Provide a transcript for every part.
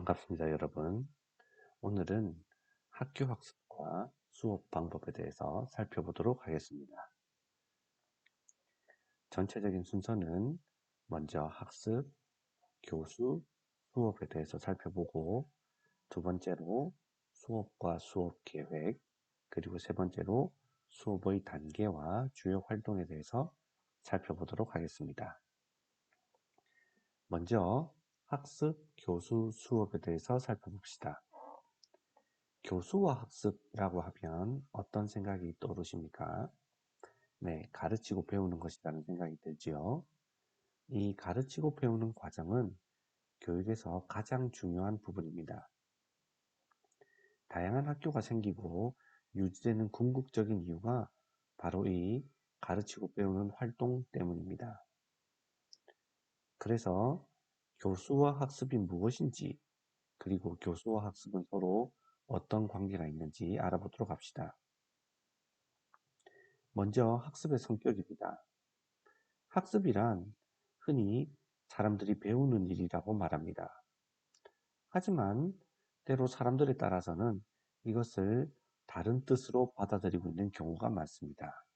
반갑습니다, 여러분. 오늘은 학교 학습과 수업 방법에 대해서 살펴보도록 하겠습니다. 전체적인 순서는 먼저 학습, 교수, 수업에 대해서 살펴보고, 두 번째로 수업과 수업 계획, 그리고 세 번째로 수업의 단계와 주요 활동에 대해서 살펴보도록 하겠습니다. 먼저 학습, 교수, 수업에 대해서 살펴봅시다. 교수와 학습이라고 하면 어떤 생각이 떠오르십니까? 네, 가르치고 배우는 것이라는 생각이 들지요. 이 가르치고 배우는 과정은 교육에서 가장 중요한 부분입니다. 다양한 학교가 생기고 유지되는 궁극적인 이유가 바로 이 가르치고 배우는 활동 때문입니다. 그래서 교수와 학습이 무엇인지, 그리고 교수와 학습은 서로 어떤 관계가 있는지 알아보도록 합시다. 먼저 학습의 성격입니다. 학습이란 흔히 사람들이 배우는 일이라고 말합니다. 하지만 때로 사람들에 따라서는 이것을 다른 뜻으로 받아들이고 있는 경우가 많습니다.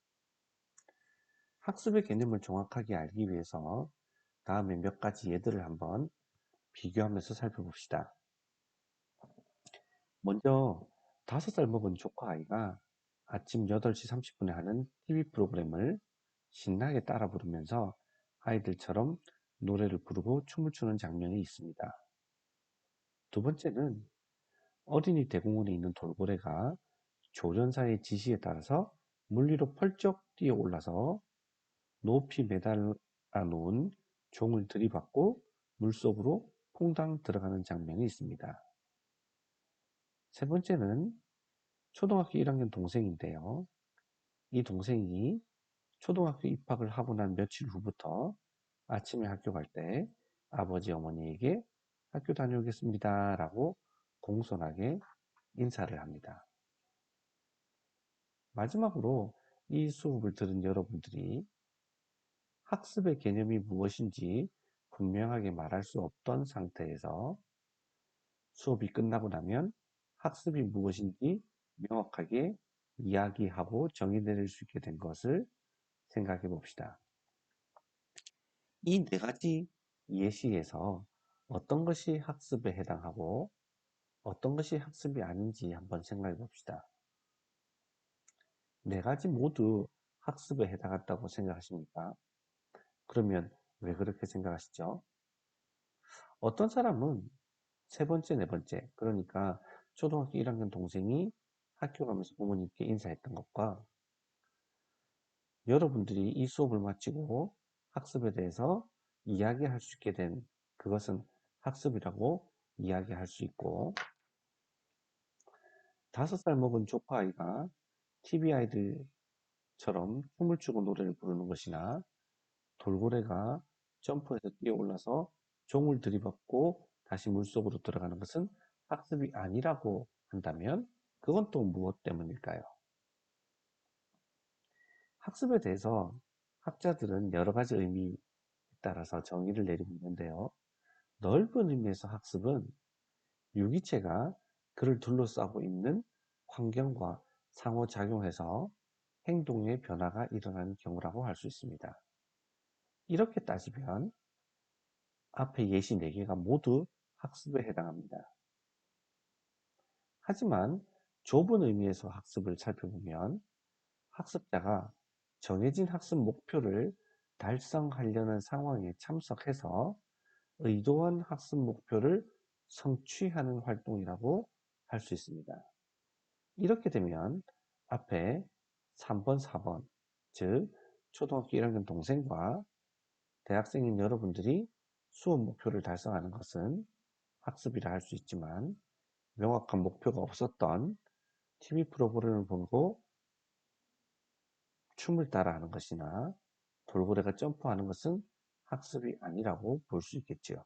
학습의 개념을 정확하게 알기 위해서 다음에 몇 가지 예들을 한번 비교하면서 살펴봅시다. 먼저 5살 먹은 조카 아이가 아침 8시 30분에 하는 TV 프로그램을 신나게 따라 부르면서 아이들처럼 노래를 부르고 춤을 추는 장면이 있습니다. 두 번째는 어린이 대공원에 있는 돌고래가 조련사의 지시에 따라서 물 위로 펄쩍 뛰어 올라서 높이 매달아 놓은 종을 들이받고 물속으로 퐁당 들어가는 장면이 있습니다. 세 번째는 초등학교 1학년 동생인데요. 이 동생이 초등학교 입학을 하고 난 며칠 후부터 아침에 학교 갈 때 아버지 어머니에게 학교 다녀오겠습니다 라고 공손하게 인사를 합니다. 마지막으로 이 수업을 들은 여러분들이 학습의 개념이 무엇인지 분명하게 말할 수 없던 상태에서 수업이 끝나고 나면 학습이 무엇인지 명확하게 이야기하고 정의 내릴 수 있게 된 것을 생각해 봅시다. 이 네 가지 예시에서 어떤 것이 학습에 해당하고 어떤 것이 학습이 아닌지 한번 생각해 봅시다. 네 가지 모두 학습에 해당한다고 생각하십니까? 그러면 왜 그렇게 생각하시죠? 어떤 사람은 세 번째, 네 번째, 그러니까 초등학교 1학년 동생이 학교 가면서 부모님께 인사했던 것과 여러분들이 이 수업을 마치고 학습에 대해서 이야기할 수 있게 된 그것은 학습이라고 이야기할 수 있고, 5살 먹은 조카 아이가 TV 아이들처럼 춤을 추고 노래를 부르는 것이나 돌고래가 점프해서 뛰어 올라서 종을 들이받고 다시 물속으로 들어가는 것은 학습이 아니라고 한다면 그건 또 무엇 때문일까요? 학습에 대해서 학자들은 여러 가지 의미에 따라서 정의를 내리고 있는데요. 넓은 의미에서 학습은 유기체가 그를 둘러싸고 있는 환경과 상호작용해서 행동의 변화가 일어나는 경우라고 할 수 있습니다. 이렇게 따지면 앞에 예시 4개가 모두 학습에 해당합니다. 하지만 좁은 의미에서 학습을 살펴보면 학습자가 정해진 학습 목표를 달성하려는 상황에 참석해서 의도한 학습 목표를 성취하는 활동이라고 할 수 있습니다. 이렇게 되면 앞에 3번, 4번, 즉 초등학교 1학년 동생과 대학생인 여러분들이 수업 목표를 달성하는 것은 학습이라 할 수 있지만 명확한 목표가 없었던 TV 프로그램을 보고 춤을 따라 하는 것이나 돌고래가 점프하는 것은 학습이 아니라고 볼 수 있겠지요.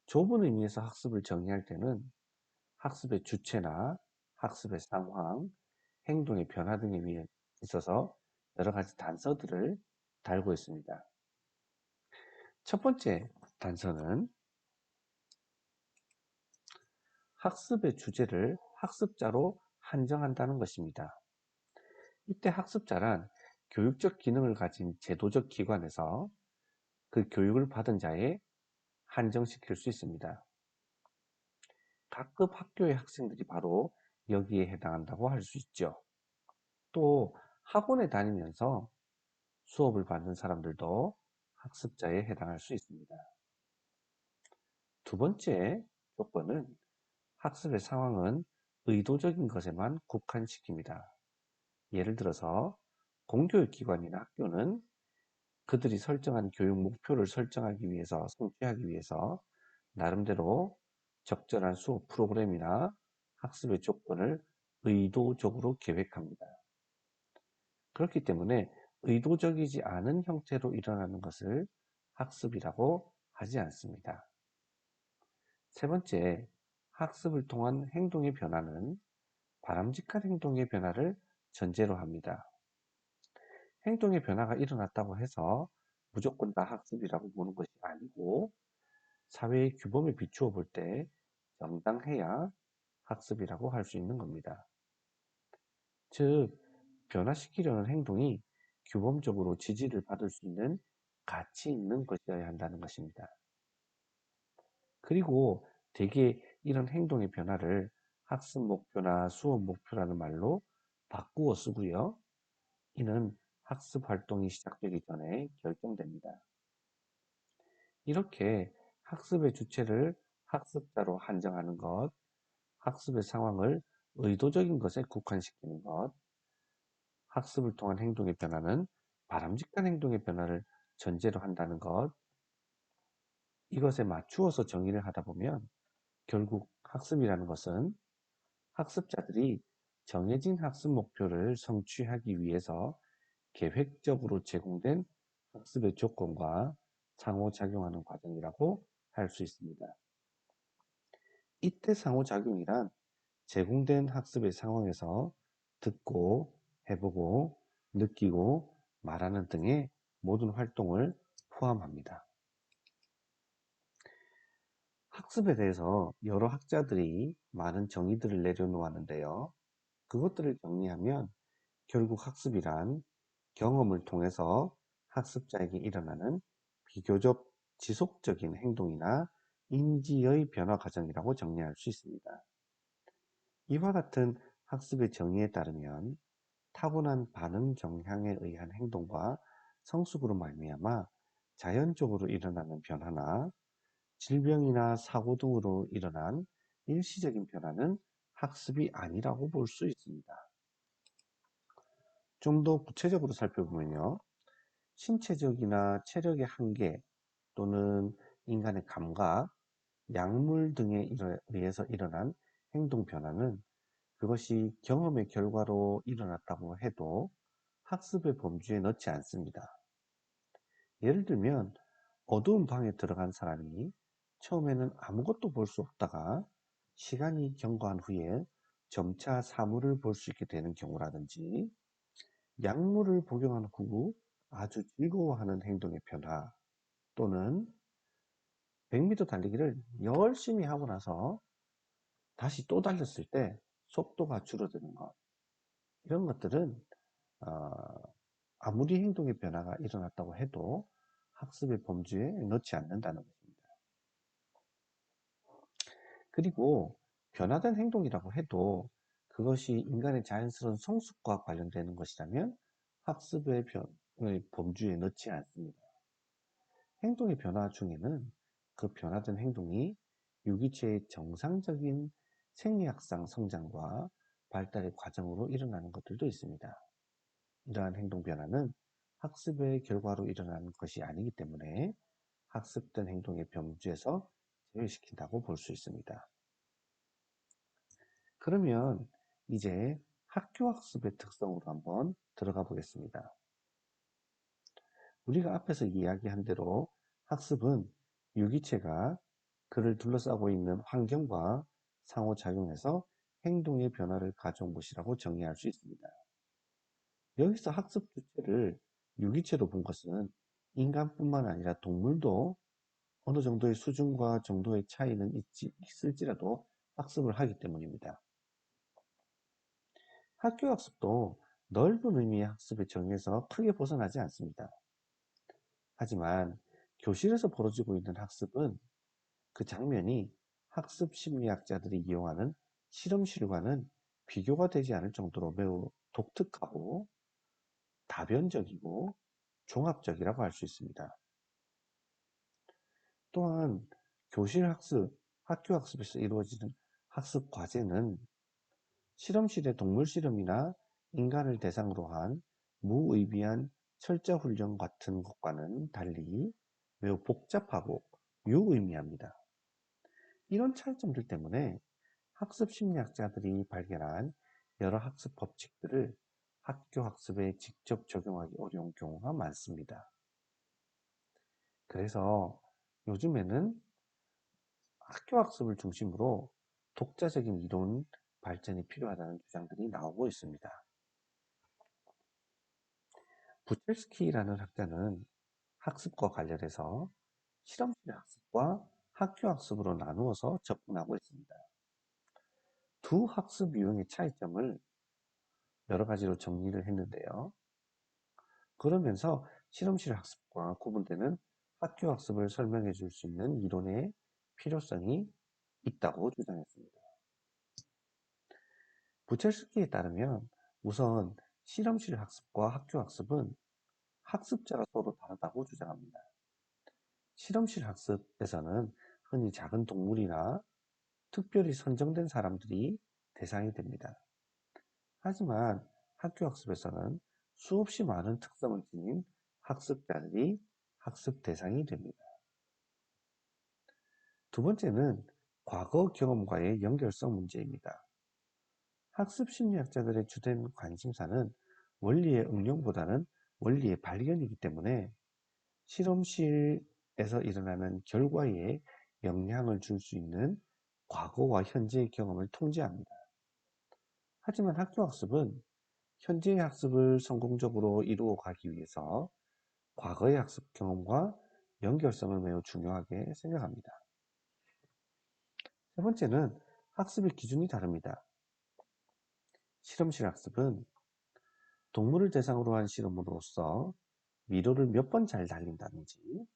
좁은 의미에서 학습을 정의할 때는 학습의 주체나 학습의 상황, 행동의 변화 등에 있어서 여러 가지 단서들을 달고 있습니다. 첫 번째, 단서는 학습의 주제를 학습자로 한정한다는 것입니다. 이때 학습자란 교육적 기능을 가진 제도적 기관에서 그 교육을 받은 자에 한정시킬 수 있습니다. 각급 학교의 학생들이 바로 여기에 해당한다고 할 수 있죠. 또 학원에 다니면서 수업을 받는 사람들도 학습자에 해당할 수 있습니다. 두 번째 조건은 학습의 상황은 의도적인 것에만 국한시킵니다. 예를 들어서 공교육기관이나 학교는 그들이 설정한 교육 목표를 설정하기 위해서, 성취하기 위해서 나름대로 적절한 수업 프로그램이나 학습의 조건을 의도적으로 계획합니다. 그렇기 때문에 의도적이지 않은 형태로 일어나는 것을 학습이라고 하지 않습니다. 세 번째, 학습을 통한 행동의 변화는 바람직한 행동의 변화를 전제로 합니다. 행동의 변화가 일어났다고 해서 무조건 다 학습이라고 보는 것이 아니고 사회의 규범에 비추어 볼 때 정당해야 학습이라고 할 수 있는 겁니다. 즉, 변화시키려는 행동이 규범적으로 지지를 받을 수 있는 가치 있는 것이어야 한다는 것입니다. 그리고 대개 이런 행동의 변화를 학습 목표나 수업 목표라는 말로 바꾸어 쓰고요. 이는 학습 활동이 시작되기 전에 결정됩니다. 이렇게 학습의 주체를 학습자로 한정하는 것, 학습의 상황을 의도적인 것에 국한시키는 것, 학습을 통한 행동의 변화는 바람직한 행동의 변화를 전제로 한다는 것, 이것에 맞추어서 정의를 하다 보면 결국 학습이라는 것은 학습자들이 정해진 학습 목표를 성취하기 위해서 계획적으로 제공된 학습의 조건과 상호작용하는 과정이라고 할 수 있습니다. 이때 상호작용이란 제공된 학습의 상황에서 듣고, 해보고, 느끼고, 말하는 등의 모든 활동을 포함합니다. 학습에 대해서 여러 학자들이 많은 정의들을 내려놓았는데요. 그것들을 정리하면 결국 학습이란 경험을 통해서 학습자에게 일어나는 비교적 지속적인 행동이나 인지의 변화 과정이라고 정리할 수 있습니다. 이와 같은 학습의 정의에 따르면 타고난 반응 경향에 의한 행동과 성숙으로 말미암아 자연적으로 일어나는 변화나 질병이나 사고 등으로 일어난 일시적인 변화는 학습이 아니라고 볼 수 있습니다. 좀 더 구체적으로 살펴보면요. 신체적이나 체력의 한계 또는 인간의 감각, 약물 등에 의해서 일어난 행동 변화는 그것이 경험의 결과로 일어났다고 해도 학습의 범주에 넣지 않습니다. 예를 들면 어두운 방에 들어간 사람이 처음에는 아무것도 볼 수 없다가 시간이 경과한 후에 점차 사물을 볼 수 있게 되는 경우라든지 약물을 복용한 후 아주 즐거워하는 행동의 변화 또는 100m 달리기를 열심히 하고 나서 다시 또 달렸을 때 속도가 줄어드는 것 이런 것들은 어, 아무리 행동의 변화가 일어났다고 해도 학습의 범주에 넣지 않는다는 것입니다. 그리고 변화된 행동이라고 해도 그것이 인간의 자연스러운 성숙과 관련되는 것이라면 학습의 범주에 넣지 않습니다. 행동의 변화 중에는 그 변화된 행동이 유기체의 정상적인 생리학상 성장과 발달의 과정으로 일어나는 것들도 있습니다. 이러한 행동 변화는 학습의 결과로 일어나는 것이 아니기 때문에 학습된 행동의 범주에서 제외시킨다고 볼 수 있습니다. 그러면 이제 학교 학습의 특성으로 한번 들어가 보겠습니다. 우리가 앞에서 이야기한 대로 학습은 유기체가 그를 둘러싸고 있는 환경과 상호작용해서 행동의 변화를 가져온 것이라고 정의할 수 있습니다. 여기서 학습 주체를 유기체로 본 것은 인간뿐만 아니라 동물도 어느 정도의 수준과 정도의 차이는 있을지라도 학습을 하기 때문입니다. 학교 학습도 넓은 의미의 학습의 정의에서 크게 벗어나지 않습니다. 하지만 교실에서 벌어지고 있는 학습은 그 장면이 학습 심리학자들이 이용하는 실험실과는 비교가 되지 않을 정도로 매우 독특하고 다변적이고 종합적이라고 할 수 있습니다. 또한 교실 학습, 학교 학습에서 이루어지는 학습 과제는 실험실의 동물 실험이나 인간을 대상으로 한 무의미한 철자 훈련 같은 것과는 달리 매우 복잡하고 유의미합니다. 이런 차이점들 때문에 학습 심리학자들이 발견한 여러 학습 법칙들을 학교 학습에 직접 적용하기 어려운 경우가 많습니다. 그래서 요즘에는 학교 학습을 중심으로 독자적인 이론 발전이 필요하다는 주장들이 나오고 있습니다. 부첼스키라는 학자는 학습과 관련해서 실험실 학습과 학교 학습으로 나누어서 접근하고 있습니다. 두 학습 유형의 차이점을 여러 가지로 정리를 했는데요. 그러면서 실험실 학습과 구분되는 학교 학습을 설명해 줄 수 있는 이론의 필요성이 있다고 주장했습니다. 부첼스키에 따르면 우선 실험실 학습과 학교 학습은 학습자가 서로 다르다고 주장합니다. 실험실 학습에서는 흔히 작은 동물이나 특별히 선정된 사람들이 대상이 됩니다. 하지만 학교 학습에서는 수없이 많은 특성을 지닌 학습자들이 학습 대상이 됩니다. 두 번째는 과거 경험과의 연결성 문제입니다. 학습 심리학자들의 주된 관심사는 원리의 응용보다는 원리의 발견이기 때문에 실험실에서 일어나는 결과에 영향을 줄 수 있는 과거와 현재의 경험을 통제합니다. 하지만 학교 학습은 현재의 학습을 성공적으로 이루어 가기 위해서 과거의 학습 경험과 연결성을 매우 중요하게 생각합니다. 세 번째는 학습의 기준이 다릅니다. 실험실 학습은 동물을 대상으로 한 실험으로서 미로를 몇 번 잘 달린다든지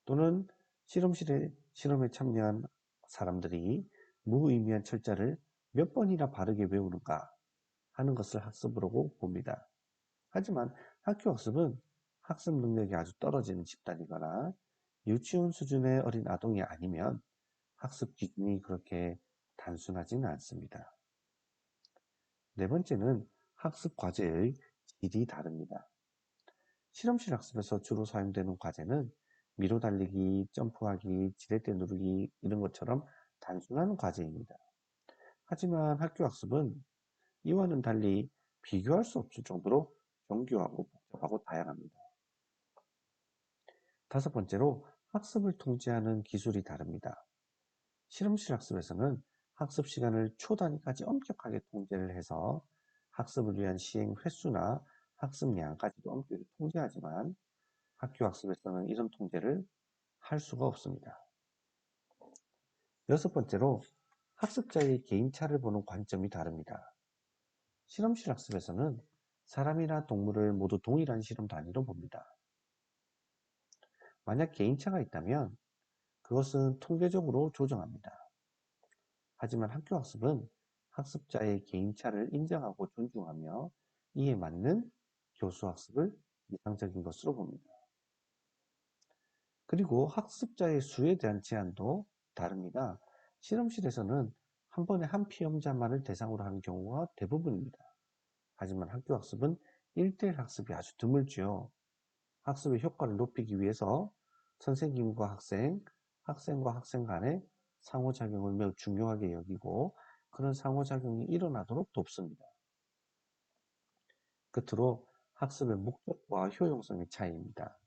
또는 실험에 참여한 사람들이 무의미한 철자를 몇 번이나 바르게 외우는가 하는 것을 학습으로 봅니다. 하지만 학교 학습은 학습 능력이 아주 떨어지는 집단이거나 유치원 수준의 어린 아동이 아니면 학습 기준이 그렇게 단순하지는 않습니다. 네 번째는 학습 과제의 질이 다릅니다. 실험실 학습에서 주로 사용되는 과제는 미로 달리기, 점프하기, 지렛대 누르기 이런 것처럼 단순한 과제입니다. 하지만 학교 학습은 이와는 달리 비교할 수 없을 정도로 정교하고 복잡하고 다양합니다. 다섯 번째로 학습을 통제하는 기술이 다릅니다. 실험실 학습에서는 학습 시간을 초 단위까지 엄격하게 통제를 해서 학습을 위한 시행 횟수나 학습량까지도 엄격히 통제하지만 학교 학습에서는 이런 통제를 할 수가 없습니다. 여섯 번째로 학습자의 개인차를 보는 관점이 다릅니다. 실험실 학습에서는 사람이나 동물을 모두 동일한 실험 단위로 봅니다. 만약 개인차가 있다면 그것은 통계적으로 조정합니다. 하지만 학교 학습은 학습자의 개인차를 인정하고 존중하며 이에 맞는 교수 학습을 이상적인 것으로 봅니다. 그리고 학습자의 수에 대한 제한도 다릅니다. 실험실에서는 한 번에 한 피험자만을 대상으로 하는 경우가 대부분입니다. 하지만 학교 학습은 1대1 학습이 아주 드물지요. 학습의 효과를 높이기 위해서 선생님과 학생, 학생과 학생 간의 상호작용을 매우 중요하게 여기고 그런 상호작용이 일어나도록 돕습니다. 끝으로 학습의 목적과 효용성의 차이입니다.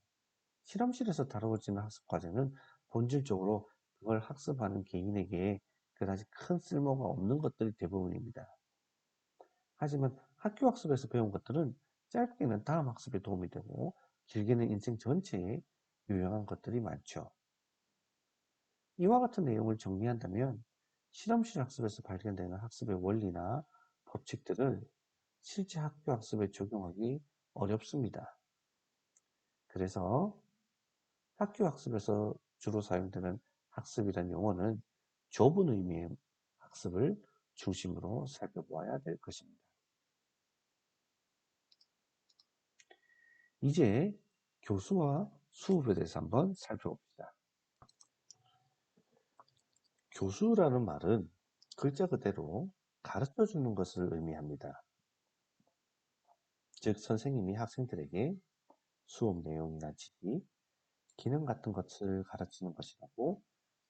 실험실에서 다루어지는 학습 과제는 본질적으로 그걸 학습하는 개인에게 그다지 큰 쓸모가 없는 것들이 대부분입니다. 하지만 학교 학습에서 배운 것들은 짧게는 다음 학습에 도움이 되고 길게는 인생 전체에 유용한 것들이 많죠. 이와 같은 내용을 정리한다면 실험실 학습에서 발견되는 학습의 원리나 법칙들을 실제 학교 학습에 적용하기 어렵습니다. 그래서 학교 학습에서 주로 사용되는 학습이란 용어는 좁은 의미의 학습을 중심으로 살펴보아야 될 것입니다. 이제 교수와 수업에 대해서 한번 살펴봅시다. 교수라는 말은 글자 그대로 가르쳐 주는 것을 의미합니다. 즉, 선생님이 학생들에게 수업 내용이나 지식, 기능 같은 것을 가르치는 것이라고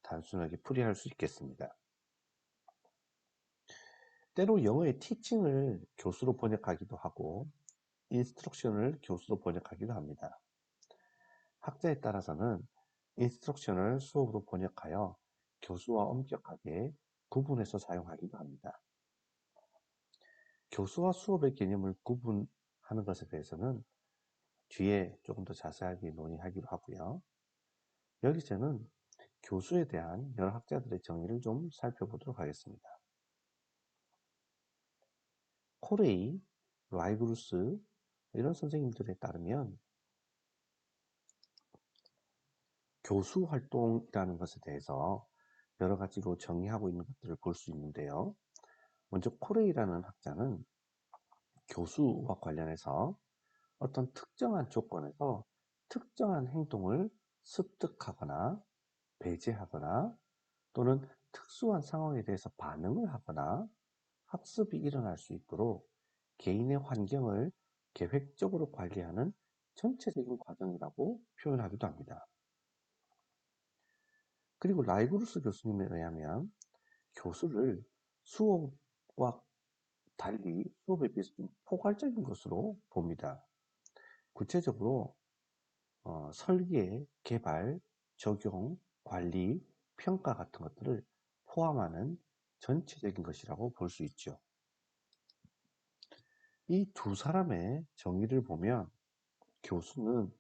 단순하게 풀이할 수 있겠습니다. 때로 영어의 teaching을 교수로 번역하기도 하고 instruction을 교수로 번역하기도 합니다. 학자에 따라서는 instruction을 수업으로 번역하여 교수와 엄격하게 구분해서 사용하기도 합니다. 교수와 수업의 개념을 구분하는 것에 대해서는 뒤에 조금 더 자세하게 논의하기로 하고요. 여기서는 교수에 대한 여러 학자들의 정의를 좀 살펴보도록 하겠습니다. 코레이, 라이그루스 이런 선생님들에 따르면 교수 활동이라는 것에 대해서 여러 가지로 정의하고 있는 것들을 볼 수 있는데요. 먼저 코레이라는 학자는 교수와 관련해서 어떤 특정한 조건에서 특정한 행동을 습득하거나 배제하거나 또는 특수한 상황에 대해서 반응을 하거나 학습이 일어날 수 있도록 개인의 환경을 계획적으로 관리하는 전체적인 과정이라고 표현하기도 합니다. 그리고 라이브루스 교수님에 의하면 교수를 수업과 달리 수업에 비해서 좀 포괄적인 것으로 봅니다. 구체적으로 설계, 개발, 적용, 관리, 평가 같은 것들을 포함하는 전체적인 것이라고 볼 수 있죠. 이 두 사람의 정의를 보면 교수는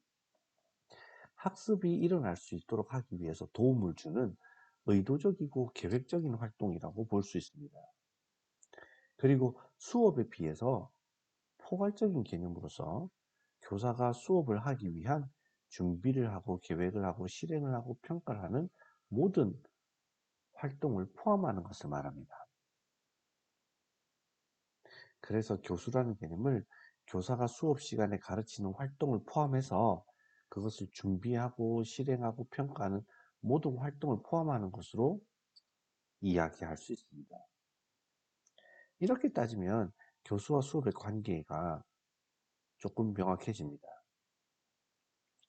학습이 일어날 수 있도록 하기 위해서 도움을 주는 의도적이고 계획적인 활동이라고 볼 수 있습니다. 그리고 수업에 비해서 포괄적인 개념으로서 교사가 수업을 하기 위한 준비를 하고 계획을 하고 실행을 하고 평가를 하는 모든 활동을 포함하는 것을 말합니다. 그래서 교수라는 개념을 교사가 수업 시간에 가르치는 활동을 포함해서 그것을 준비하고 실행하고 평가하는 모든 활동을 포함하는 것으로 이야기할 수 있습니다. 이렇게 따지면 교수와 수업의 관계가 조금 명확해집니다.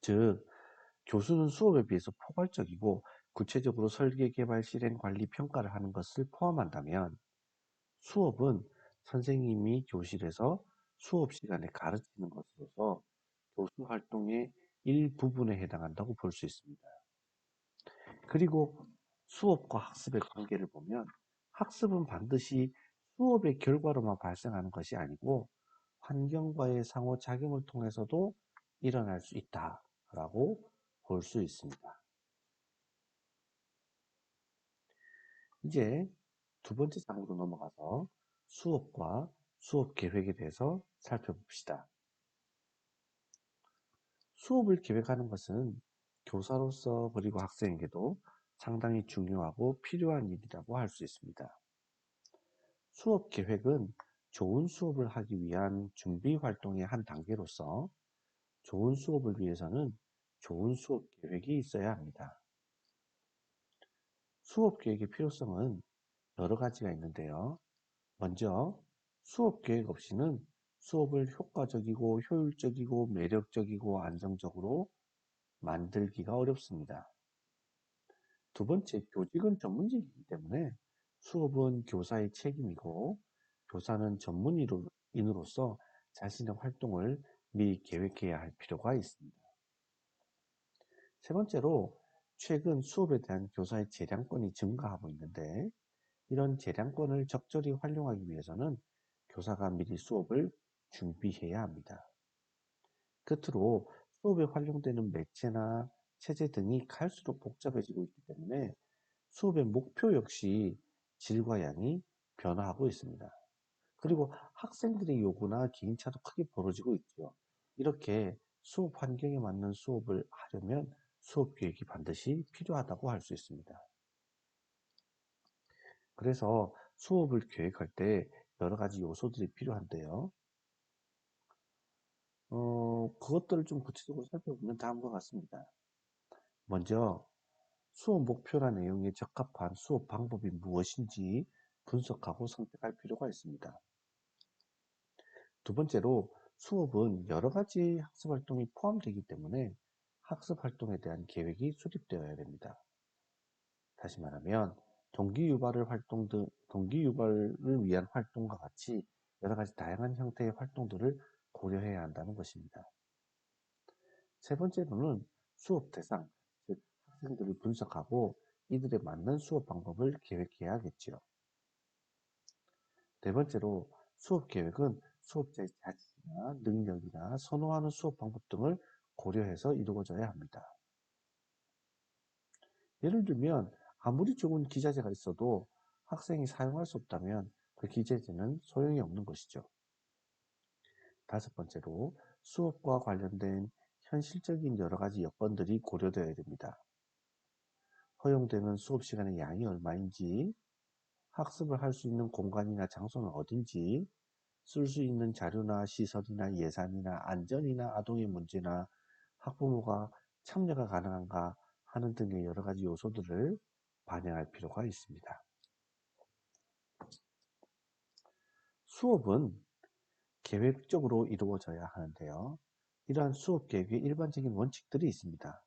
즉, 교수는 수업에 비해서 포괄적이고 구체적으로 설계, 개발, 실행, 관리, 평가를 하는 것을 포함한다면 수업은 선생님이 교실에서 수업 시간에 가르치는 것으로서 교수 활동의 일부분에 해당한다고 볼 수 있습니다. 그리고 수업과 학습의 관계를 보면 학습은 반드시 수업의 결과로만 발생하는 것이 아니고 환경과의 상호작용을 통해서도 일어날 수 있다라고 볼 수 있습니다. 이제 두 번째 장으로 넘어가서 수업과 수업 계획에 대해서 살펴봅시다. 수업을 계획하는 것은 교사로서 그리고 학생에게도 상당히 중요하고 필요한 일이라고 할 수 있습니다. 수업 계획은 좋은 수업을 하기 위한 준비 활동의 한 단계로서 좋은 수업을 위해서는 좋은 수업 계획이 있어야 합니다. 수업 계획의 필요성은 여러 가지가 있는데요. 먼저 수업 계획 없이는 수업을 효과적이고 효율적이고 매력적이고 안정적으로 만들기가 어렵습니다. 두 번째, 교직은 전문직이기 때문에 수업은 교사의 책임이고 교사는 전문인으로서 자신의 활동을 미리 계획해야 할 필요가 있습니다. 세 번째로, 최근 수업에 대한 교사의 재량권이 증가하고 있는데 이런 재량권을 적절히 활용하기 위해서는 교사가 미리 수업을 준비해야 합니다. 끝으로 수업에 활용되는 매체나 체제 등이 갈수록 복잡해지고 있기 때문에 수업의 목표 역시 질과 양이 변화하고 있습니다. 그리고 학생들의 요구나 개인차도 크게 벌어지고 있죠. 이렇게 수업 환경에 맞는 수업을 하려면 수업 계획이 반드시 필요하다고 할 수 있습니다. 그래서 수업을 계획할 때 여러 가지 요소들이 필요한데요. 그것들을 좀 구체적으로 살펴보면 다음과 같습니다. 먼저 수업 목표나 내용에 적합한 수업 방법이 무엇인지 분석하고 선택할 필요가 있습니다. 두 번째로 수업은 여러 가지 학습 활동이 포함되기 때문에 학습 활동에 대한 계획이 수립되어야 됩니다. 다시 말하면 동기 유발을 위한 활동과 같이 여러 가지 다양한 형태의 활동들을 고려해야 한다는 것입니다. 세 번째로는 수업 대상, 즉 학생들을 분석하고 이들에 맞는 수업 방법을 계획해야겠지요. 네 번째로 수업 계획은 수업자의 자질이나 능력이나 선호하는 수업 방법 등을 고려해서 이루어져야 합니다. 예를 들면 아무리 좋은 기자재가 있어도 학생이 사용할 수 없다면 그 기자재는 소용이 없는 것이죠. 다섯 번째로 수업과 관련된 현실적인 여러 가지 여건들이 고려되어야 됩니다. 허용되는 수업 시간의 양이 얼마인지, 학습을 할 수 있는 공간이나 장소는 어딘지, 쓸 수 있는 자료나 시설이나 예산이나 안전이나 아동의 문제나 학부모가 참여가 가능한가 하는 등의 여러 가지 요소들을 반영할 필요가 있습니다. 수업은 계획적으로 이루어져야 하는데요. 이러한 수업 계획의 일반적인 원칙들이 있습니다.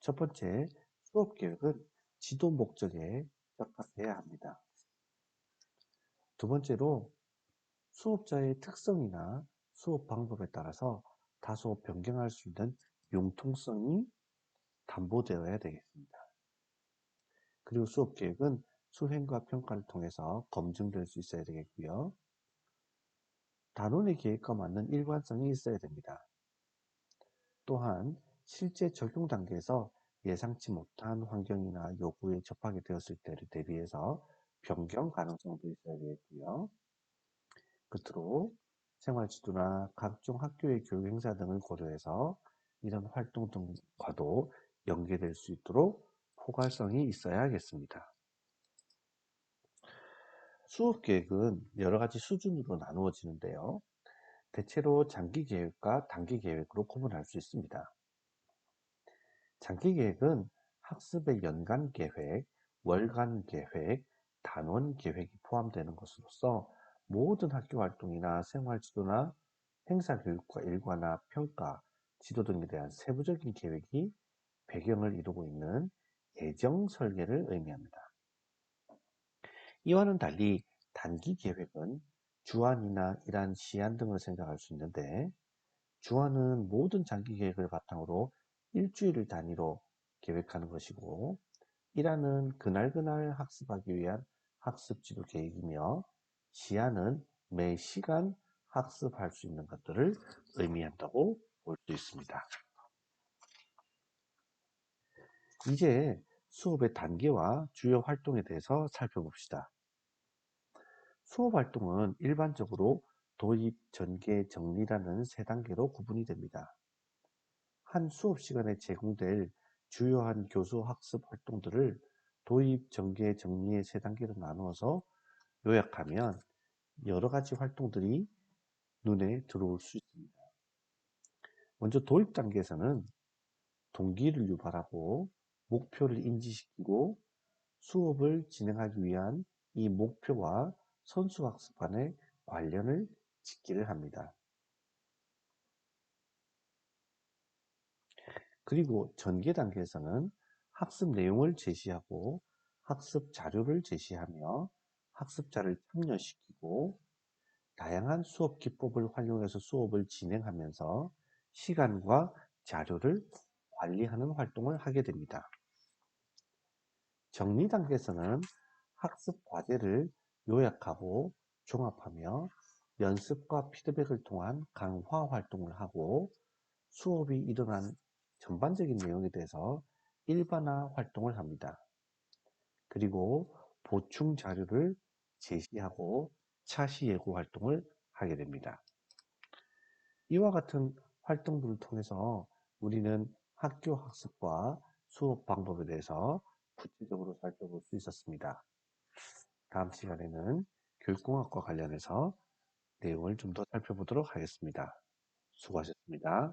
첫 번째, 수업 계획은 지도 목적에 적합해야 합니다. 두 번째로, 수업자의 특성이나 수업 방법에 따라서 다소 변경할 수 있는 융통성이 담보되어야 되겠습니다. 그리고 수업 계획은 수행과 평가를 통해서 검증될 수 있어야 되겠고요. 단원의 계획과 맞는 일관성이 있어야 됩니다. 또한 실제 적용 단계에서 예상치 못한 환경이나 요구에 접하게 되었을 때를 대비해서 변경 가능성도 있어야 되겠고요. 끝으로 생활지도나 각종 학교의 교육 행사 등을 고려해서 이런 활동 등과도 연계될 수 있도록 포괄성이 있어야겠습니다. 수업 계획은 여러 가지 수준으로 나누어지는데요. 대체로 장기 계획과 단기 계획으로 구분할 수 있습니다. 장기 계획은 학습의 연간 계획, 월간 계획, 단원 계획이 포함되는 것으로서 모든 학교 활동이나 생활 지도나 행사 교육과 일과나 평가, 지도 등에 대한 세부적인 계획이 배경을 이루고 있는 예정 설계를 의미합니다. 이와는 달리 단기 계획은 주안이나 일한 시한 등을 생각할 수 있는데, 주안은 모든 장기 계획을 바탕으로 일주일을 단위로 계획하는 것이고, 일화는 그날그날 학습하기 위한 학습 지도 계획이며, 시한은 매 시간 학습할 수 있는 것들을 의미한다고 볼 수 있습니다. 이제 수업의 단계와 주요 활동에 대해서 살펴봅시다. 수업 활동은 일반적으로 도입, 전개, 정리라는 세 단계로 구분이 됩니다. 한 수업 시간에 제공될 주요한 교수 학습 활동들을 도입, 전개, 정리의 세 단계로 나누어서 요약하면 여러 가지 활동들이 눈에 들어올 수 있습니다. 먼저 도입 단계에서는 동기를 유발하고 목표를 인지시키고 수업을 진행하기 위한 이 목표와 선수학습 간의 관련을 짓기를 합니다. 그리고 전개 단계에서는 학습 내용을 제시하고 학습 자료를 제시하며 학습자를 참여시키고 다양한 수업 기법을 활용해서 수업을 진행하면서 시간과 자료를 관리하는 활동을 하게 됩니다. 정리 단계에서는 학습 과제를 요약하고 종합하며 연습과 피드백을 통한 강화 활동을 하고 수업이 일어난 전반적인 내용에 대해서 일반화 활동을 합니다. 그리고 보충 자료를 제시하고 차시 예고 활동을 하게 됩니다. 이와 같은 활동들을 통해서 우리는 학교 학습과 수업 방법에 대해서 구체적으로 살펴볼 수 있었습니다. 다음 시간에는 교육공학과 관련해서 내용을 좀 더 살펴보도록 하겠습니다. 수고하셨습니다.